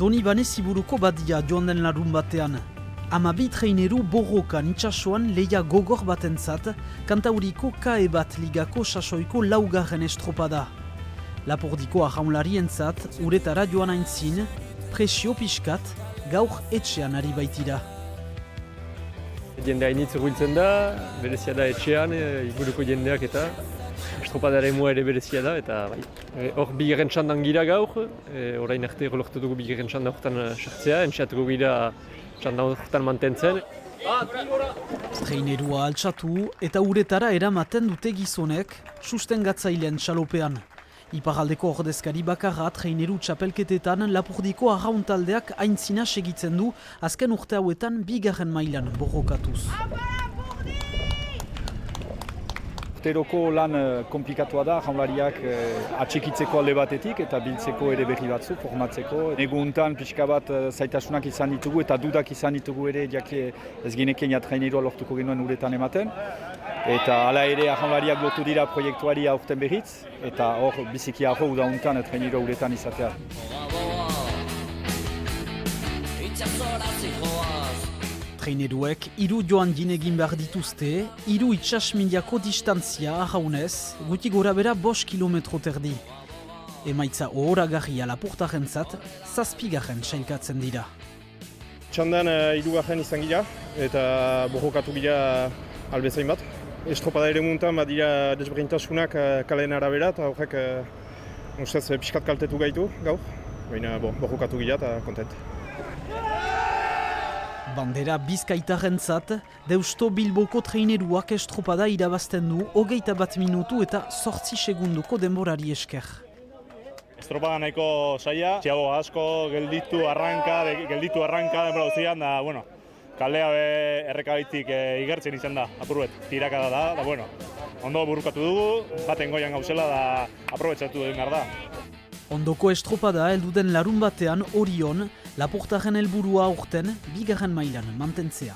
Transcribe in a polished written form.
Donibane Ziburuko badia joan den larun batean. 12 traineru borrokan itsasoan leia gogor batentzat, Kantauriko KE bat ligako sasoiko laugarren estropada. Lapordiko ahaunlarientzat, uretara joan aintzin, presio pixkat, gaur etxean ari baitira. Jendea initz urbiltzen da, berezia da etxean, inguruko jendeak eta estropadaren mua ere berezia da, eta bai. Hor bigarren txandan gira gaur, orain arte lortu dugu bigarren txanda horretan sartzea, entxatuko gira txanda horretan mantentzen. Trainerua altxatu eta uretara eramaten dute gizonek, sustengatzailean txalopean. Iparraldeko ordezkari bakarra traineru txapelketetan Lapurdiko arrauntaldeak aintzina segitzen du azken urte hauetan bigarren mailan borrokatuz. Urteroko lan komplikatua da, jaunlariak atxikitzeko alde batetik eta biltzeko ere berri batzu, formatzeko. Eguntan pixka bat zaitasunak izan ditugu eta dudak izan ditugu ere ez genekien trainerua lortuko genuen uretan ematen. Eta hala ere jaunlariak lotu dira proiektuari aurten berriz eta hor biziki arro udauntan trainerua uretan izatea. Traineruek 3 joan egin behar dituzte, 3 itsasmilako distantzia arraunez, guti gora bera 5 kilometro terdi. Emaitza ohoragarria Lapurtarrentzat, 7. sailkatzen dira. Txandan 3. izan gira eta borrokatu gira albezain bat. Estropada ere muntan badira desberdintasunak kaleen arabera eta horrek ustez pixkat kaltetu gaitu gaur. Baina borrokatu gira eta kontent. Bandera Bizkaitarrentzat, Deusto Bilboko traineruak estropada irabazten du 21 minutu eta 8 segunduko denborari esker. Estropada nahiko saia, txiago asko gelditu arranka denbora uzian da, bueno, kaldea errekabaitik igertzen izan da, apurbet, tirakada da, bueno, ondo burukatu dugu, baten goian gauzela da aprobetsatu egin behar da. Ondoko estropada helduden larun batean Orion, Lapurtarren helburua aurten bigarren mailan mantentzea.